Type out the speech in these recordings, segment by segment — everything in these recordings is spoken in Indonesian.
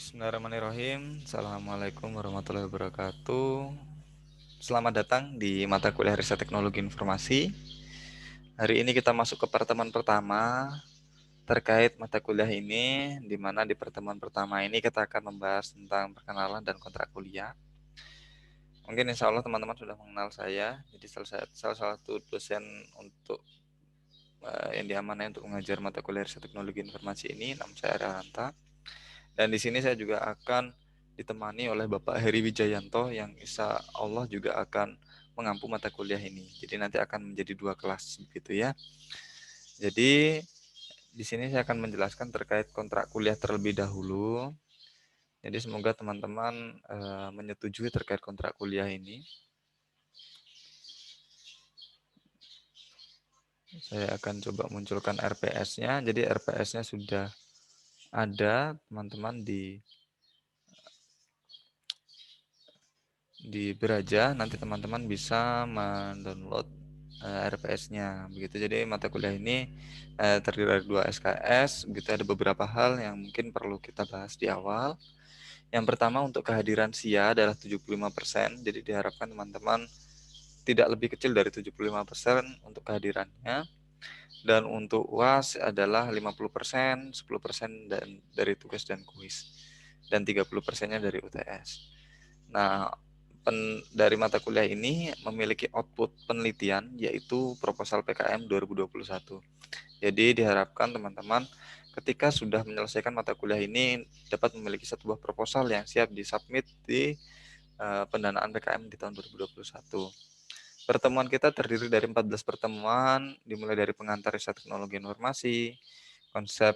Bismillahirrahmanirrahim. Assalamualaikum warahmatullahi wabarakatuh. Selamat datang di mata kuliah Riset Teknologi Informasi. Hari ini kita masuk ke pertemuan pertama terkait mata kuliah ini, di mana di pertemuan pertama ini kita akan membahas tentang perkenalan dan kontrak kuliah. Mungkin insya Allah teman-teman sudah mengenal saya, jadi salah satu dosen untuk yang diamanai untuk mengajar mata kuliah Riset Teknologi Informasi ini. Nama saya Aranta. Dan di sini saya juga akan ditemani oleh Bapak Heri Wijayanto yang insya Allah juga akan mengampu mata kuliah ini. Jadi nanti akan menjadi 2 kelas begitu ya. Jadi di sini saya akan menjelaskan terkait kontrak kuliah terlebih dahulu. Jadi semoga teman-teman menyetujui terkait kontrak kuliah ini. Saya akan coba munculkan RPS-nya. Jadi RPS-nya sudah ada teman-teman di Beraja. Nanti teman-teman bisa mendownload RPS-nya begitu. Jadi mata kuliah ini terdiri dari 2 SKS. Begitu, ada beberapa hal yang mungkin perlu kita bahas di awal. Yang pertama, untuk kehadiran SIA adalah 75%. Jadi diharapkan teman-teman tidak lebih kecil dari 75% untuk kehadirannya. Dan untuk UAS adalah 50%, 10% dari tugas dan kuis, dan 30%-nya dari UTS. Nah, dari mata kuliah ini memiliki output penelitian yaitu proposal PKM 2021. Jadi diharapkan teman-teman ketika sudah menyelesaikan mata kuliah ini dapat memiliki sebuah proposal yang siap disubmit di pendanaan PKM di tahun 2021. Pertemuan kita terdiri dari 14 pertemuan, dimulai dari pengantar riset teknologi informasi, konsep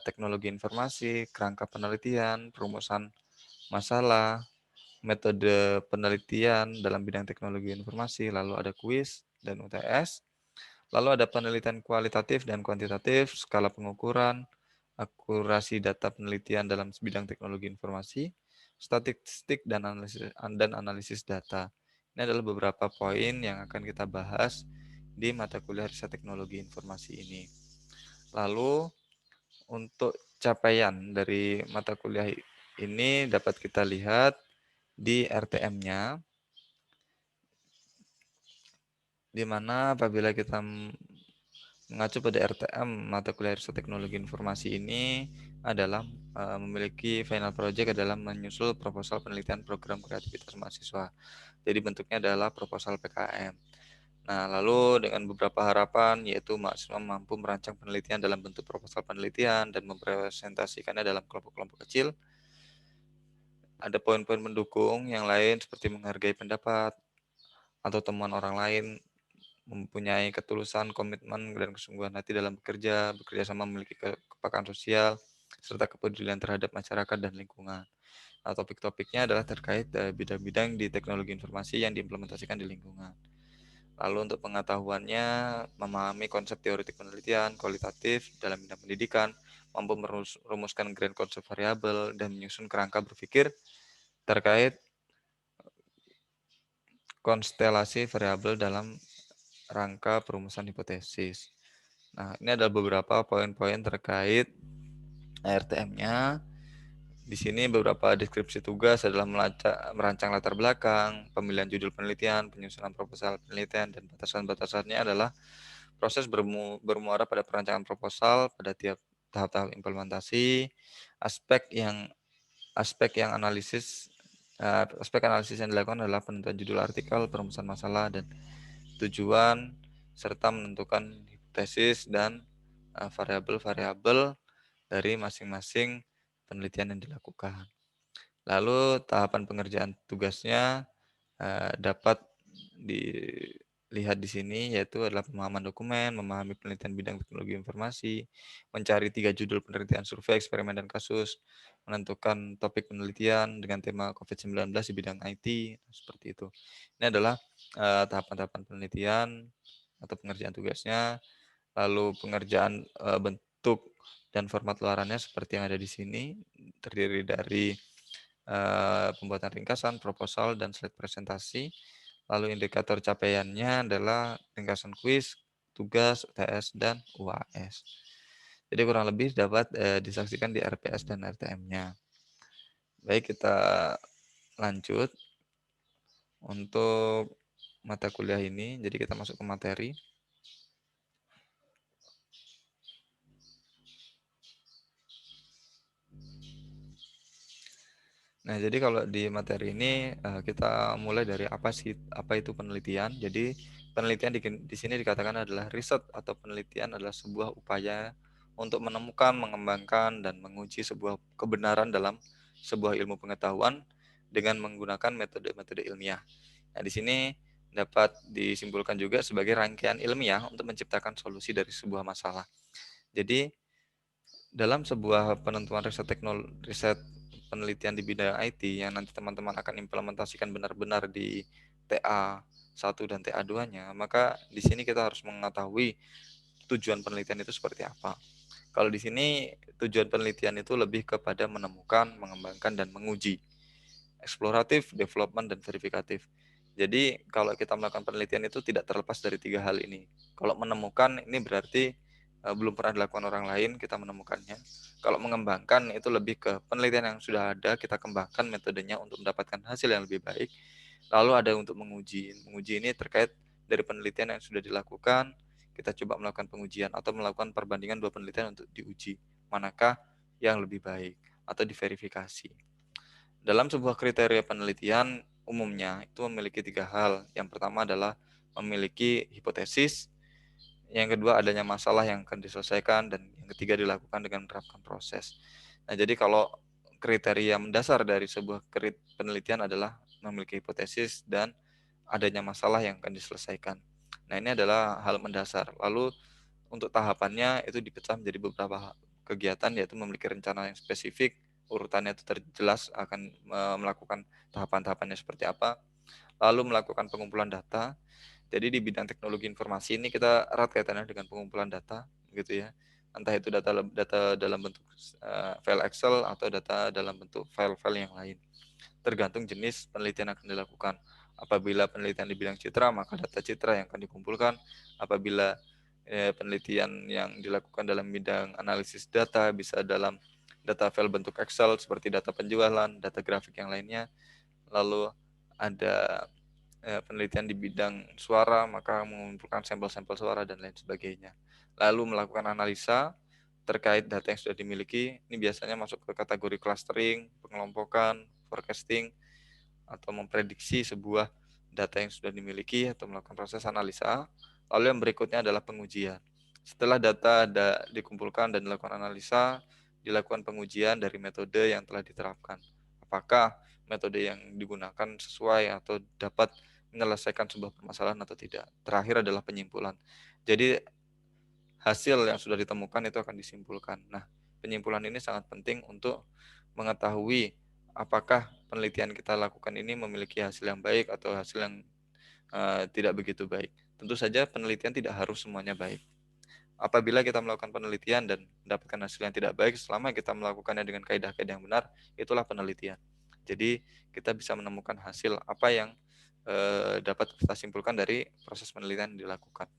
teknologi informasi, kerangka penelitian, perumusan masalah, metode penelitian dalam bidang teknologi informasi, lalu ada kuis dan UTS, lalu ada penelitian kualitatif dan kuantitatif, skala pengukuran, akurasi data penelitian dalam bidang teknologi informasi, statistik dan analisis data. Ini adalah beberapa poin yang akan kita bahas di mata kuliah riset teknologi informasi ini. Lalu untuk capaian dari mata kuliah ini dapat kita lihat di RTM-nya, di mana apabila kita mengacu pada RTM mata kuliah riset teknologi informasi ini adalah memiliki final project adalah menyusul proposal penelitian program kreativitas mahasiswa. Jadi bentuknya adalah proposal PKM. Nah, lalu dengan beberapa harapan yaitu mahasiswa mampu merancang penelitian dalam bentuk proposal penelitian dan mempresentasikannya dalam kelompok-kelompok kecil. Ada poin-poin mendukung yang lain seperti menghargai pendapat atau temuan orang lain, mempunyai ketulusan, komitmen, dan kesungguhan hati dalam bekerja sama, memiliki kepekaan sosial, serta kepedulian terhadap masyarakat dan lingkungan. Nah, topik-topiknya adalah terkait bidang-bidang di teknologi informasi yang diimplementasikan di lingkungan. Lalu untuk pengetahuannya, memahami konsep teoretik penelitian, kualitatif dalam bidang pendidikan, mampu merumuskan grand konsep variabel, dan menyusun kerangka berpikir terkait konstelasi variabel dalam rangka perumusan hipotesis. Nah, ini adalah beberapa poin-poin terkait RTM-nya. Di sini beberapa deskripsi tugas adalah merancang latar belakang, pemilihan judul penelitian, penyusunan proposal penelitian, dan batasan-batasannya adalah proses bermuara pada perancangan proposal pada tiap tahap-tahap implementasi, aspek analisis yang dilakukan adalah penentuan judul artikel, perumusan masalah, dan tujuan, serta menentukan hipotesis dan variabel-variabel dari masing-masing penelitian yang dilakukan. Lalu tahapan pengerjaan tugasnya dapat dilihat di sini, yaitu adalah pemahaman dokumen, memahami penelitian bidang teknologi informasi, mencari 3 judul penelitian survei, eksperimen, dan kasus, menentukan topik penelitian dengan tema COVID-19 di bidang IT, seperti itu. Ini adalah tahapan-tahapan penelitian atau pengerjaan tugasnya, lalu pengerjaan bentuk dan format luarannya seperti yang ada di sini, terdiri dari pembuatan ringkasan, proposal, dan slide presentasi. Lalu indikator capaiannya adalah ringkasan kuis, tugas, UTS, dan UAS. Jadi kurang lebih dapat disaksikan di RPS dan RTM-nya. Baik, kita lanjut untuk mata kuliah ini. Jadi kita masuk ke materi. Nah, jadi kalau di materi ini kita mulai dari apa itu penelitian. Jadi penelitian di sini dikatakan adalah riset atau penelitian adalah sebuah upaya untuk menemukan, mengembangkan dan menguji sebuah kebenaran dalam sebuah ilmu pengetahuan dengan menggunakan metode-metode ilmiah. Nah, di sini dapat disimpulkan juga sebagai rangkaian ilmiah untuk menciptakan solusi dari sebuah masalah. Jadi dalam sebuah penentuan riset penelitian di bidang IT yang nanti teman-teman akan implementasikan benar-benar di TA 1 dan TA 2-nya, maka di sini kita harus mengetahui tujuan penelitian itu seperti apa. Kalau di sini tujuan penelitian itu lebih kepada menemukan, mengembangkan dan menguji. Eksploratif, development dan verifikatif. Jadi kalau kita melakukan penelitian itu tidak terlepas dari tiga hal ini. Kalau menemukan ini berarti belum pernah dilakukan orang lain, kita menemukannya. Kalau mengembangkan itu lebih ke penelitian yang sudah ada, kita kembangkan metodenya untuk mendapatkan hasil yang lebih baik. Lalu ada untuk menguji. Menguji ini terkait dari penelitian yang sudah dilakukan, kita coba melakukan pengujian atau melakukan perbandingan dua penelitian untuk diuji. Manakah yang lebih baik atau diverifikasi. Dalam sebuah kriteria penelitian, umumnya itu memiliki tiga hal. Yang pertama adalah memiliki hipotesis, yang kedua adanya masalah yang akan diselesaikan, dan yang ketiga dilakukan dengan menerapkan proses. Nah, jadi kalau kriteria mendasar dari sebuah penelitian adalah memiliki hipotesis dan adanya masalah yang akan diselesaikan. Nah, ini adalah hal mendasar. Lalu untuk tahapannya itu dipecah menjadi beberapa kegiatan, yaitu memiliki rencana yang spesifik, urutannya itu terjelas akan melakukan tahapan-tahapannya seperti apa, lalu melakukan pengumpulan data. Jadi di bidang teknologi informasi ini kita erat kaitannya dengan pengumpulan data, gitu ya. Entah itu data dalam bentuk file Excel atau data dalam bentuk file-file yang lain. Tergantung jenis penelitian yang akan dilakukan. Apabila penelitian di bidang citra, maka data citra yang akan dikumpulkan. Apabila penelitian yang dilakukan dalam bidang analisis data, bisa dalam data file bentuk Excel seperti data penjualan, data grafik yang lainnya. Lalu ada penelitian di bidang suara, maka mengumpulkan sampel-sampel suara dan lain sebagainya. Lalu melakukan analisa terkait data yang sudah dimiliki. Ini biasanya masuk ke kategori clustering, pengelompokan, forecasting, atau memprediksi sebuah data yang sudah dimiliki atau melakukan proses analisa. Lalu yang berikutnya adalah pengujian. Setelah data dikumpulkan dan dilakukan analisa, dilakukan pengujian dari metode yang telah diterapkan. Apakah metode yang digunakan sesuai atau dapat menyelesaikan sebuah permasalahan atau tidak. Terakhir adalah penyimpulan. Jadi hasil yang sudah ditemukan itu akan disimpulkan. Nah, penyimpulan ini sangat penting untuk mengetahui apakah penelitian kita lakukan ini memiliki hasil yang baik atau hasil yang tidak begitu baik. Tentu saja penelitian tidak harus semuanya baik. Apabila kita melakukan penelitian dan mendapatkan hasil yang tidak baik, selama kita melakukannya dengan kaidah-kaidah yang benar, itulah penelitian. Jadi kita bisa menemukan hasil apa yang dapat kita simpulkan dari proses penelitian yang dilakukan.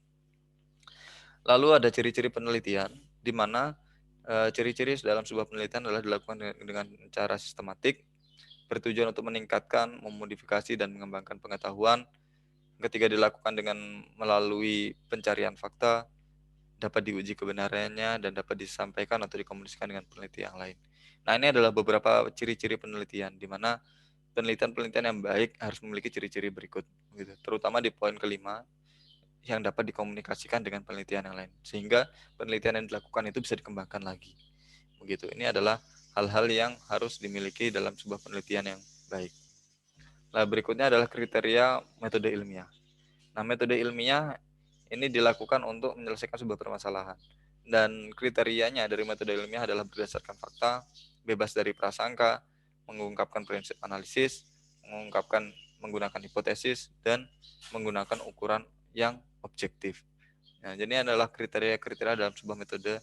Lalu ada ciri-ciri penelitian, di mana ciri-ciri dalam sebuah penelitian adalah dilakukan dengan cara sistematik, bertujuan untuk meningkatkan, memodifikasi, dan mengembangkan pengetahuan. Ketika dilakukan dengan melalui pencarian fakta, dapat diuji kebenarannya, dan dapat disampaikan atau dikomunikasikan dengan peneliti yang lain. Nah, ini adalah beberapa ciri-ciri penelitian, di mana penelitian-penelitian yang baik harus memiliki ciri-ciri berikut, gitu. Terutama di poin kelima, yang dapat dikomunikasikan dengan penelitian yang lain, sehingga penelitian yang dilakukan itu bisa dikembangkan lagi. Begitu. Ini adalah hal-hal yang harus dimiliki dalam sebuah penelitian yang baik. Nah, berikutnya adalah kriteria metode ilmiah. Nah, metode ilmiah ini dilakukan untuk menyelesaikan sebuah permasalahan. Dan kriterianya dari metode ilmiah adalah berdasarkan fakta, bebas dari prasangka, mengungkapkan prinsip analisis, menggunakan hipotesis, dan menggunakan ukuran yang objektif. Nah, jadi ini adalah kriteria-kriteria dalam sebuah metode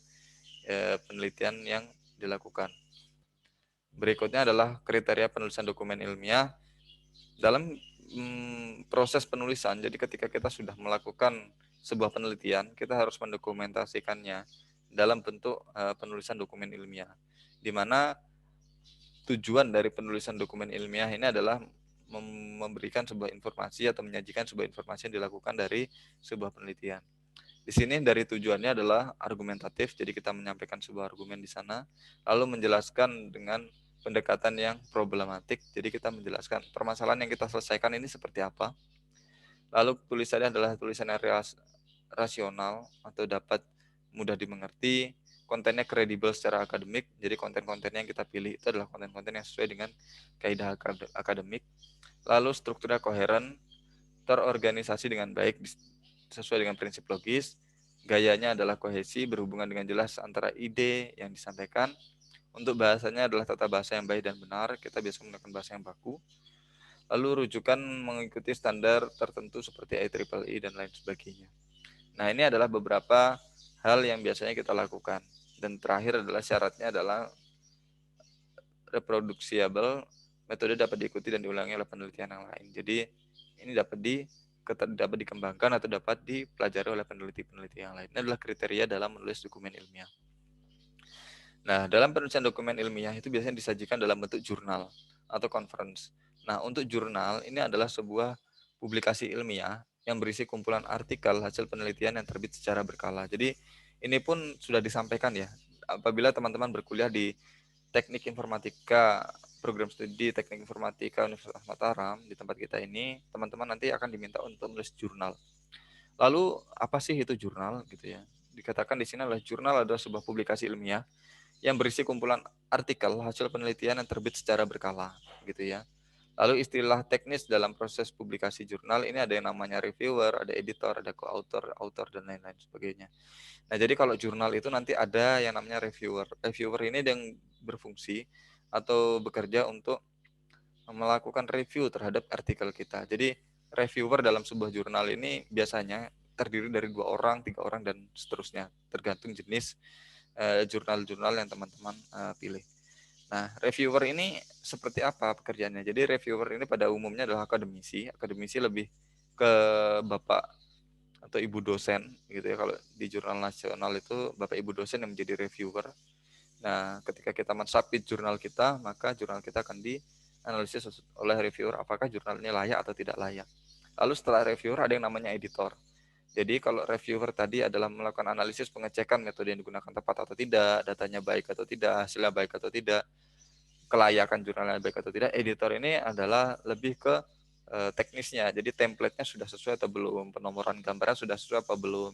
penelitian yang dilakukan. Berikutnya adalah kriteria penulisan dokumen ilmiah. Dalam proses penulisan, jadi ketika kita sudah melakukan sebuah penelitian, kita harus mendokumentasikannya dalam bentuk penulisan dokumen ilmiah, di mana tujuan dari penulisan dokumen ilmiah ini adalah memberikan sebuah informasi atau menyajikan sebuah informasi yang dilakukan dari sebuah penelitian. Di sini dari tujuannya adalah argumentatif, jadi kita menyampaikan sebuah argumen di sana, lalu menjelaskan dengan pendekatan yang problematik, jadi kita menjelaskan permasalahan yang kita selesaikan ini seperti apa. Lalu tulisannya adalah tulisan yang rasional atau dapat mudah dimengerti, kontennya kredibel secara akademik, jadi konten-konten yang kita pilih itu adalah konten-konten yang sesuai dengan kaidah akademik. Lalu strukturnya koheren, terorganisasi dengan baik sesuai dengan prinsip logis. Gayanya adalah kohesi, berhubungan dengan jelas antara ide yang disampaikan. Untuk bahasanya adalah tata bahasa yang baik dan benar, kita biasa menggunakan bahasa yang baku. Lalu rujukan mengikuti standar tertentu seperti IEEE dan lain sebagainya. Nah, ini adalah beberapa hal yang biasanya kita lakukan. Dan terakhir adalah syaratnya adalah reproducible, metode dapat diikuti dan diulangi oleh penelitian yang lain. Jadi ini dapat dikembangkan atau dapat dipelajari oleh peneliti-peneliti yang lain. Ini adalah kriteria dalam menulis dokumen ilmiah. Nah, dalam penulisan dokumen ilmiah itu biasanya disajikan dalam bentuk jurnal atau conference. Nah, untuk jurnal ini adalah sebuah publikasi ilmiah yang berisi kumpulan artikel hasil penelitian yang terbit secara berkala. Jadi ini pun sudah disampaikan ya. Apabila teman-teman berkuliah di Teknik Informatika, program studi Teknik Informatika Universitas Mataram, di tempat kita ini, teman-teman nanti akan diminta untuk menulis jurnal. Lalu apa sih itu jurnal gitu ya? Dikatakan di sini adalah jurnal adalah sebuah publikasi ilmiah yang berisi kumpulan artikel hasil penelitian yang terbit secara berkala gitu ya. Lalu istilah teknis dalam proses publikasi jurnal ini ada yang namanya reviewer, ada editor, ada co-author, author dan lain-lain sebagainya. Nah, jadi kalau jurnal itu nanti ada yang namanya reviewer. Reviewer ini yang berfungsi atau bekerja untuk melakukan review terhadap artikel kita. Jadi reviewer dalam sebuah jurnal ini biasanya terdiri dari 2 orang, 3 orang dan seterusnya, tergantung jenis jurnal-jurnal yang teman-teman pilih. Nah, reviewer ini seperti apa pekerjaannya? Jadi reviewer ini pada umumnya adalah akademisi. Akademisi lebih ke bapak atau ibu dosen gitu ya. Kalau di jurnal nasional itu bapak ibu dosen yang menjadi reviewer. Nah, ketika kita mensubmit jurnal kita, maka jurnal kita akan dianalisis oleh reviewer apakah jurnal ini layak atau tidak layak. Lalu setelah reviewer ada yang namanya editor. Jadi kalau reviewer tadi adalah melakukan analisis pengecekan metode yang digunakan tepat atau tidak, datanya baik atau tidak, hasilnya baik atau tidak, kelayakan jurnalnya baik atau tidak, editor ini adalah lebih ke teknisnya. Jadi template-nya sudah sesuai atau belum, penomoran gambarnya sudah sesuai apa belum.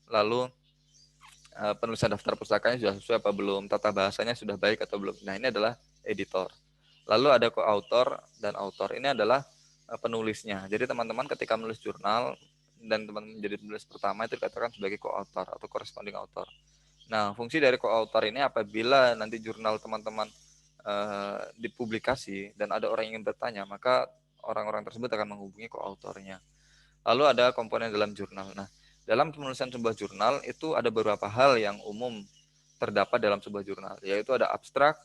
Lalu penulisan daftar pustakanya sudah sesuai apa belum, tata bahasanya sudah baik atau belum. Nah, ini adalah editor. Lalu ada co-author dan author. Ini adalah penulisnya. Jadi teman-teman ketika menulis jurnal dan teman-teman menjadi penulis pertama itu dikatakan sebagai co-author atau corresponding author. Nah, fungsi dari co-author ini apabila nanti jurnal teman-teman dipublikasi dan ada orang yang ingin bertanya, maka orang-orang tersebut akan menghubungi co-authornya. Lalu ada komponen dalam jurnal. Nah, dalam penulisan sebuah jurnal itu ada beberapa hal yang umum terdapat dalam sebuah jurnal, yaitu ada abstrak,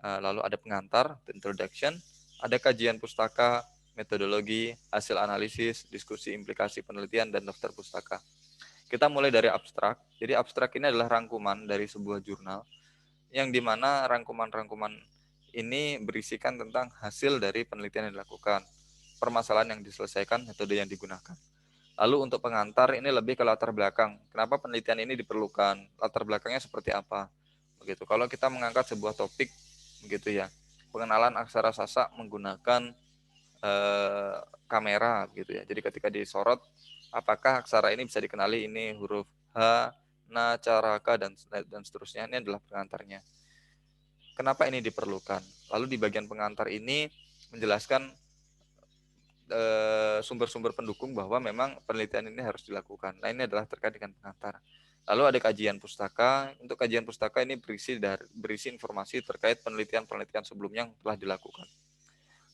lalu ada pengantar, introduction, ada kajian pustaka, metodologi, hasil analisis, diskusi implikasi penelitian, dan daftar pustaka. Kita mulai dari abstrak. Jadi abstrak ini adalah rangkuman dari sebuah jurnal, yang dimana rangkuman-rangkuman ini berisikan tentang hasil dari penelitian yang dilakukan, permasalahan yang diselesaikan, metode yang digunakan. Lalu untuk pengantar ini lebih ke latar belakang. Kenapa penelitian ini diperlukan? Latar belakangnya seperti apa? Begitu. Kalau kita mengangkat sebuah topik, begitu ya. Pengenalan aksara Sasak menggunakan kamera, gitu ya. Jadi ketika disorot, apakah aksara ini bisa dikenali ini huruf H, Na, Caraka dan seterusnya. Ini adalah pengantarnya. Kenapa ini diperlukan? Lalu di bagian pengantar ini menjelaskan sumber-sumber pendukung bahwa memang penelitian ini harus dilakukan. Nah, ini adalah terkait dengan pengantar. Lalu ada kajian pustaka. Untuk kajian pustaka ini berisi informasi terkait penelitian-penelitian sebelumnya yang telah dilakukan.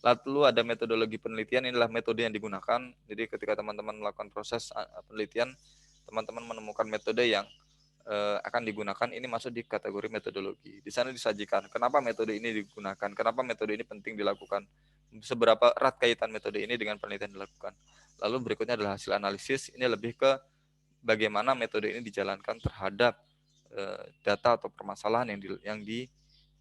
Lalu ada metodologi penelitian, inilah metode yang digunakan. Jadi ketika teman-teman melakukan proses penelitian, teman-teman menemukan metode yang akan digunakan, ini masuk di kategori metodologi. Di sana disajikan kenapa metode ini digunakan, kenapa metode ini penting dilakukan, seberapa erat kaitan metode ini dengan penelitian dilakukan. Lalu berikutnya adalah hasil analisis. Ini lebih ke bagaimana metode ini dijalankan terhadap data atau permasalahan yang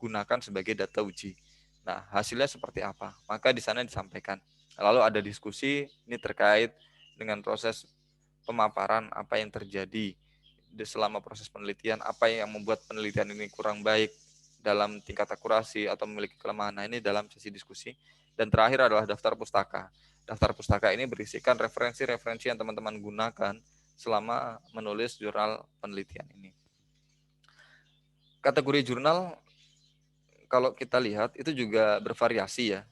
gunakan sebagai data uji. Nah, hasilnya seperti apa? Maka di sana disampaikan. Lalu ada diskusi ini terkait dengan proses pemaparan apa yang terjadi selama proses penelitian, apa yang membuat penelitian ini kurang baik dalam tingkat akurasi atau memiliki kelemahan. Nah, ini dalam sesi diskusi. Dan terakhir adalah daftar pustaka. Daftar pustaka ini berisikan referensi-referensi yang teman-teman gunakan selama menulis jurnal penelitian ini. Kategori jurnal kalau kita lihat itu juga bervariasi ya,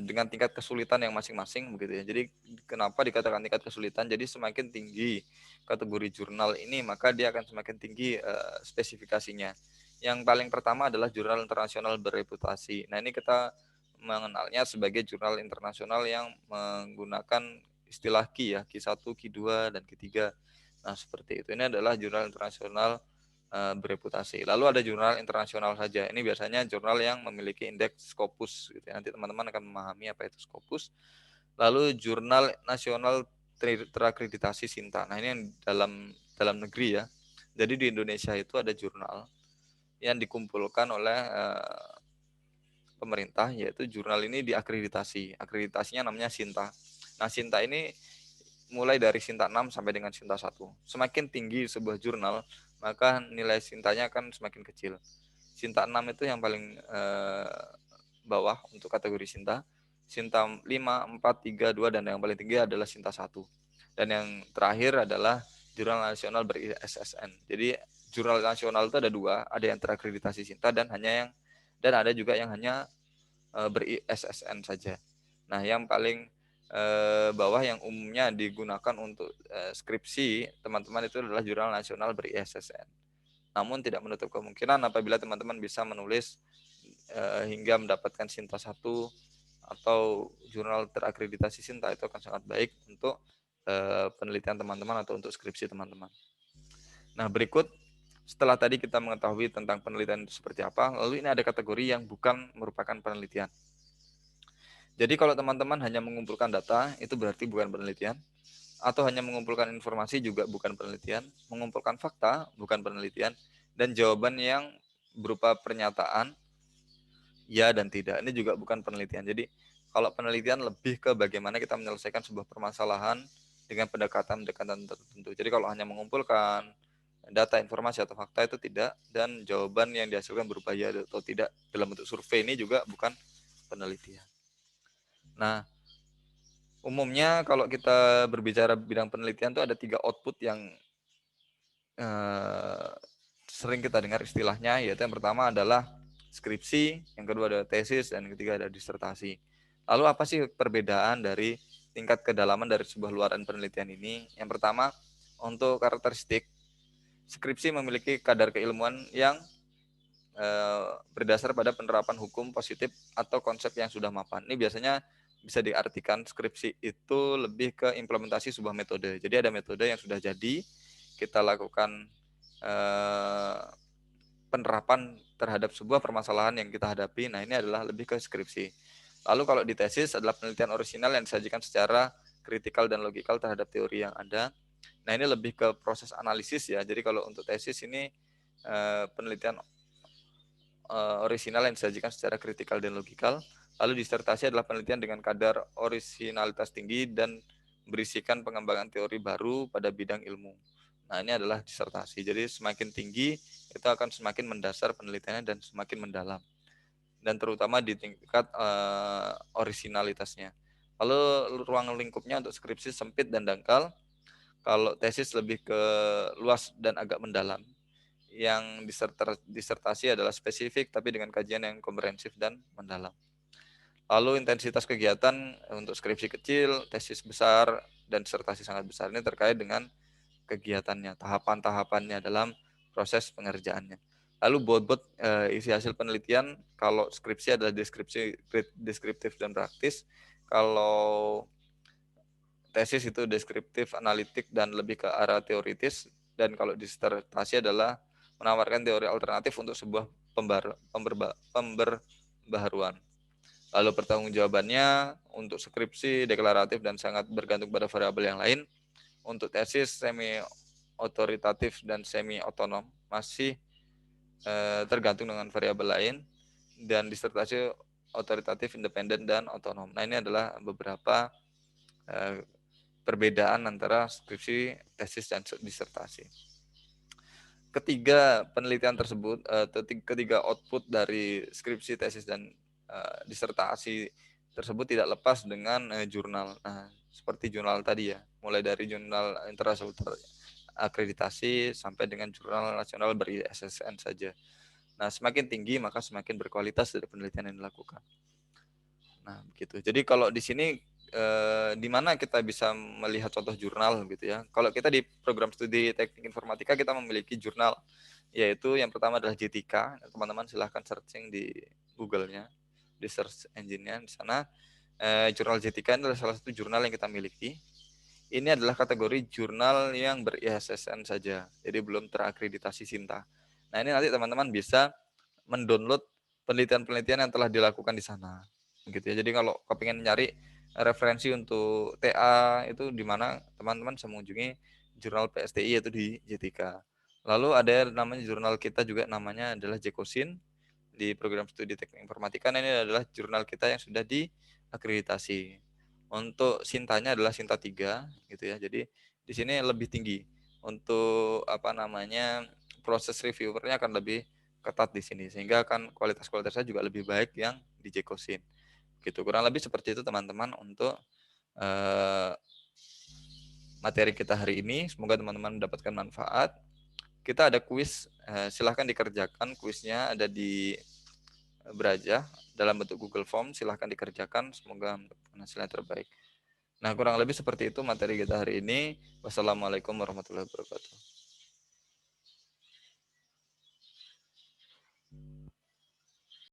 dengan tingkat kesulitan yang masing-masing begitu ya. Jadi kenapa dikatakan tingkat kesulitan? Jadi semakin tinggi kategori jurnal ini maka dia akan semakin tinggi spesifikasinya. Yang paling pertama adalah jurnal internasional berreputasi. Nah, ini kita mengenalnya sebagai jurnal internasional yang menggunakan istilah Q ya, Q1, Q2 dan Q3. Nah, seperti itu. Ini adalah jurnal internasional bereputasi. Lalu ada jurnal internasional saja. Ini biasanya jurnal yang memiliki indeks Scopus. Gitu ya. Nanti teman-teman akan memahami apa itu Scopus. Lalu jurnal nasional terakreditasi SINTA. Nah, ini yang dalam negeri ya. Jadi di Indonesia itu ada jurnal yang dikumpulkan oleh pemerintah, yaitu jurnal ini diakreditasi. Akreditasinya namanya SINTA. Nah, SINTA ini mulai dari SINTA 6 sampai dengan SINTA 1. Semakin tinggi sebuah jurnal, maka nilai SINTA-nya akan semakin kecil. SINTA 6 itu yang paling bawah untuk kategori SINTA. SINTA 5, 4, 3, 2, dan yang paling tinggi adalah SINTA 1. Dan yang terakhir adalah Jurnal Nasional ber-ISSN. Jadi jurnal nasional itu ada dua, ada yang terakreditasi SINTA dan ada juga yang hanya ber-ISSN saja. Nah, yang paling bawah yang umumnya digunakan untuk skripsi teman-teman itu adalah Jurnal Nasional ber-ISSN. Namun tidak menutup kemungkinan apabila teman-teman bisa menulis hingga mendapatkan SINTA 1 atau jurnal terakreditasi SINTA, itu akan sangat baik untuk penelitian teman-teman atau untuk skripsi teman-teman. Nah, berikut setelah tadi kita mengetahui tentang penelitian itu seperti apa, lalu ini ada kategori yang bukan merupakan penelitian. Jadi kalau teman-teman hanya mengumpulkan data, itu berarti bukan penelitian. Atau hanya mengumpulkan informasi juga bukan penelitian. Mengumpulkan fakta bukan penelitian. Dan jawaban yang berupa pernyataan, ya dan tidak, ini juga bukan penelitian. Jadi kalau penelitian lebih ke bagaimana kita menyelesaikan sebuah permasalahan dengan pendekatan-pendekatan tertentu. Jadi kalau hanya mengumpulkan data, informasi, atau fakta itu tidak. Dan jawaban yang dihasilkan berupa ya atau tidak dalam bentuk survei ini juga bukan penelitian. Nah, umumnya kalau kita berbicara bidang penelitian itu ada 3 output yang sering kita dengar istilahnya, yaitu yang pertama adalah skripsi, yang kedua ada tesis, dan yang ketiga ada disertasi. Lalu apa sih perbedaan dari tingkat kedalaman dari sebuah luaran penelitian ini? Yang pertama, untuk karakteristik, skripsi memiliki kadar keilmuan yang berdasar pada penerapan hukum positif atau konsep yang sudah mapan. Ini biasanya bisa diartikan skripsi itu lebih ke implementasi sebuah metode. Jadi ada metode yang sudah jadi, kita lakukan penerapan terhadap sebuah permasalahan yang kita hadapi. Nah, ini adalah lebih ke skripsi. Lalu kalau di tesis adalah penelitian orisinal yang disajikan secara kritikal dan logikal terhadap teori yang ada. Nah, ini lebih ke proses analisis ya. Jadi kalau untuk tesis ini penelitian orisinal yang disajikan secara kritikal dan logikal. Lalu disertasi adalah penelitian dengan kadar orisinalitas tinggi dan berisikan pengembangan teori baru pada bidang ilmu. Nah, ini adalah disertasi. Jadi semakin tinggi itu akan semakin mendasar penelitiannya dan semakin mendalam. Dan terutama di tingkat orisinalitasnya. Lalu ruang lingkupnya untuk skripsi sempit dan dangkal. Kalau tesis lebih ke luas dan agak mendalam. Yang disertasi adalah spesifik tapi dengan kajian yang komprehensif dan mendalam. Lalu intensitas kegiatan untuk skripsi kecil, tesis besar, dan disertasi sangat besar. Ini terkait dengan kegiatannya, tahapan-tahapannya dalam proses pengerjaannya. Lalu bobot isi hasil penelitian, kalau skripsi adalah deskriptif dan praktis. Kalau tesis itu deskriptif, analitik, dan lebih ke arah teoritis. Dan kalau disertasi adalah menawarkan teori alternatif untuk sebuah pemberbaharuan. Lalu pertanggungjawabannya untuk skripsi deklaratif dan sangat bergantung pada variabel yang lain. Untuk tesis semi otoritatif dan semi otonom, masih tergantung dengan variabel lain, dan disertasi otoritatif, independen, dan otonom. Nah, ini adalah beberapa perbedaan antara skripsi, tesis, dan disertasi. Ketiga penelitian tersebut, ketiga output dari skripsi, tesis, dan disertasi tersebut tidak lepas dengan jurnal. Nah, seperti jurnal tadi ya, mulai dari jurnal internasional akreditasi sampai dengan jurnal nasional ber-ISSN saja. Nah, semakin tinggi maka semakin berkualitas dari penelitian yang dilakukan. Nah, begitu. Jadi kalau di sini di mana kita bisa melihat contoh jurnal gitu ya. Kalau kita di program studi teknik informatika kita memiliki jurnal, yaitu yang pertama adalah JTK. Teman-teman silahkan searching di Google-nya, di search engine-nya di sana. Jurnal JTK adalah salah satu jurnal yang kita miliki. Ini adalah kategori jurnal yang ber-ISSN saja, jadi belum terakreditasi SINTA. Nah, ini nanti teman-teman bisa mendownload penelitian-penelitian yang telah dilakukan di sana. Gitu ya. Jadi kalau kepingin nyari referensi untuk TA itu di mana, teman-teman bisa mengunjungi jurnal PSTI yaitu di JTK. Lalu ada namanya jurnal kita juga, namanya adalah Jekosin di program studi teknik informatika. Ini adalah jurnal kita yang sudah diakreditasi. Untuk Sintanya adalah Sinta 3 gitu ya. Jadi di sini lebih tinggi. Untuk apa namanya, proses reviewernya akan lebih ketat di sini, sehingga akan kualitasnya juga lebih baik yang di Jekosin. Gitu. Kurang lebih seperti itu teman-teman untuk materi kita hari ini. Semoga teman-teman mendapatkan manfaat. Kita ada kuis, silahkan dikerjakan. Kuisnya ada di Brajah dalam bentuk Google Form, silahkan dikerjakan. Semoga hasilnya terbaik. Nah, kurang lebih seperti itu materi kita hari ini. Wassalamualaikum warahmatullahi wabarakatuh.